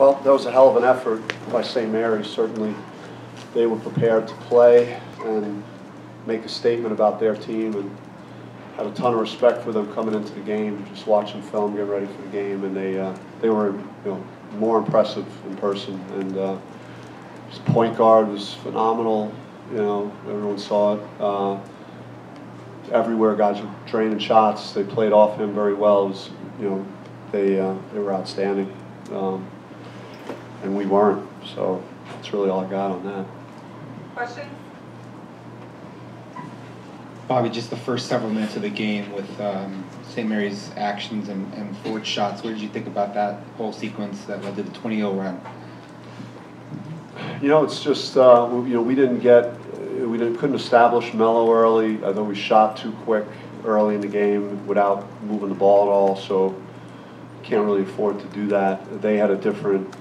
Well, that was a hell of an effort by St. Mary's. Certainly, they were prepared to play and make a statement about their team, and had a ton of respect for them coming into the game. Just watching film, getting ready for the game, and they were more impressive in person. And his point guard was phenomenal. Everyone saw it. Everywhere, guys were draining shots. They played off him very well. It was, they were outstanding, and we weren't. So that's really all I got on that. Questions? Bobby, just the first several minutes of the game with St. Mary's actions and forward shots, what did you think about that whole sequence that led to the 20-0 run? It's just we couldn't establish Melo early. I thought we shot too quick early in the game without moving the ball at all. So can't really afford to do that. They had a different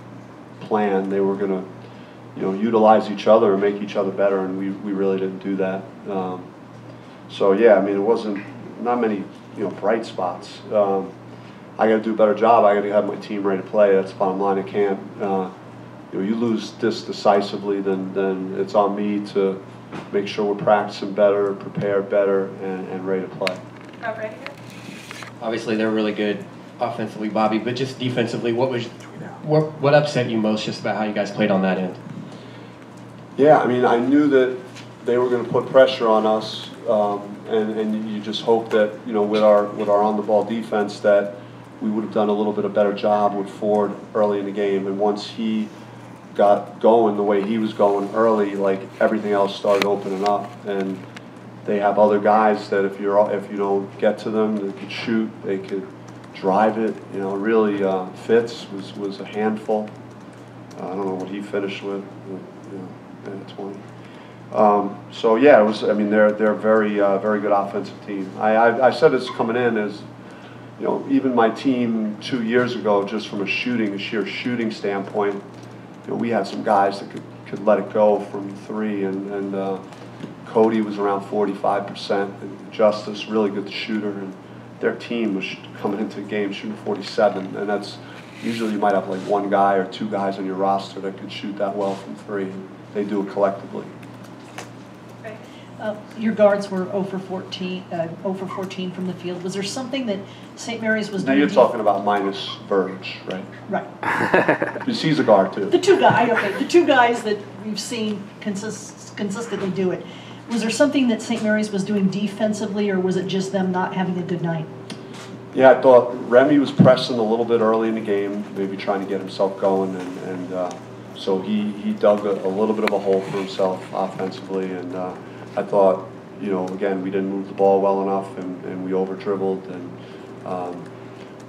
plan. They were going to, utilize each other and make each other better, and we really didn't do that. So yeah, I mean, it wasn't not many bright spots. I got to do a better job. I got to have my team ready to play. That's the bottom line. I can't. You lose this decisively, then it's on me to make sure we're practicing better, prepared better, and ready to play. Right here. Obviously, they're really good offensively, Bobby, but just defensively, what upset you most just about how you guys played on that end? Yeah, I mean, I knew that they were going to put pressure on us, and you just hope that with our on-the-ball defense that we would have done a little bit of better job with Ford early in the game. And once he got going the way he was going early, like everything else started opening up, and they have other guys that if you don't get to them, they could shoot, they could drive it. Really Fitz was a handful. I don't know what he finished with, 20. So yeah, it was. I mean, they're very very good offensive team. I said this coming in as even my team 2 years ago, just from a sheer shooting standpoint, we had some guys that could let it go from three, and Cody was around 45%, and Justice really good shooter, and their team was coming into the game shooting 47, and that's usually you might have like one guy or two guys on your roster that could shoot that well from three. And they do it collectively. Your guards were 0 for 14 from the field. Was there something that St. Mary's was doing? Now you're talking about minus Verge, right? Right. Because he's a guard too. The two guys that we've seen consistently do it. Was there something that St. Mary's was doing defensively, or was it just them not having a good night? Yeah, I thought Remy was pressing a little bit early in the game, maybe trying to get himself going, and so he dug a little bit of a hole for himself offensively, and I thought, again, we didn't move the ball well enough, and we over-dribbled, and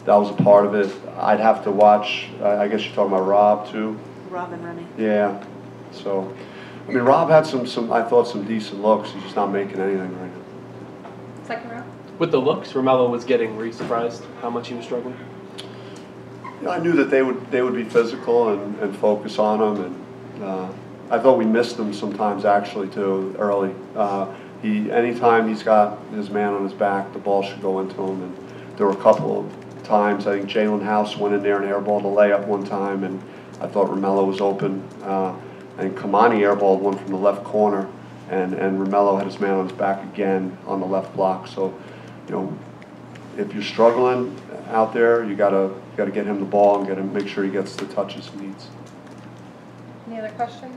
that was a part of it. I'd have to watch, I guess you're talking about Rob, too? Rob and Remy. Yeah. So, I mean, Rob had I thought, some decent looks. He's just not making anything right now. Second row. With the looks Romello was getting, were you surprised how much he was struggling? I knew that they would be physical and focus on him, and I thought we missed him sometimes actually too early. Anytime he's got his man on his back, the ball should go into him. And there were a couple of times I think Jalen House went in there and airballed a layup one time, and I thought Romello was open. And Kamani airballed one from the left corner, and Romello had his man on his back again on the left block. So, if you're struggling out there, you gotta get him the ball and make sure he gets the touches he needs. Any other questions?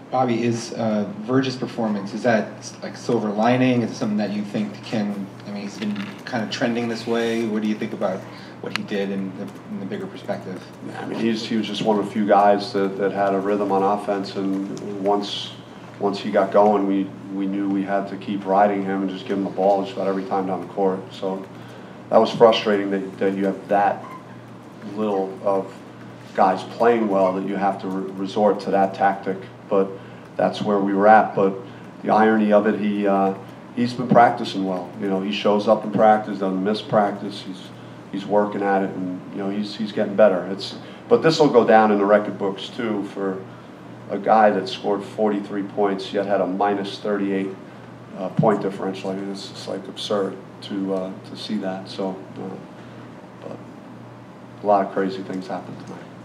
Bobby, is Verge's performance, is that like silver lining? Is it something that you think he's been kind of trending this way? What do you think about what he did in the bigger perspective? I mean, he was just one of the few guys that had a rhythm on offense, and once he got going, we knew we had to keep riding him and just give him the ball just about every time down the court. So that was frustrating that you have that little of guys playing well that you have to resort to that tactic. But that's where we were at. But the irony of it, he's been practicing well. He shows up in practice, doesn't miss practice. He's working at it, and he's getting better. But this will go down in the record books too for a guy that scored 43 points yet had a minus 38 point differential. I mean, it's just like absurd to see that. So lot of crazy things happened tonight.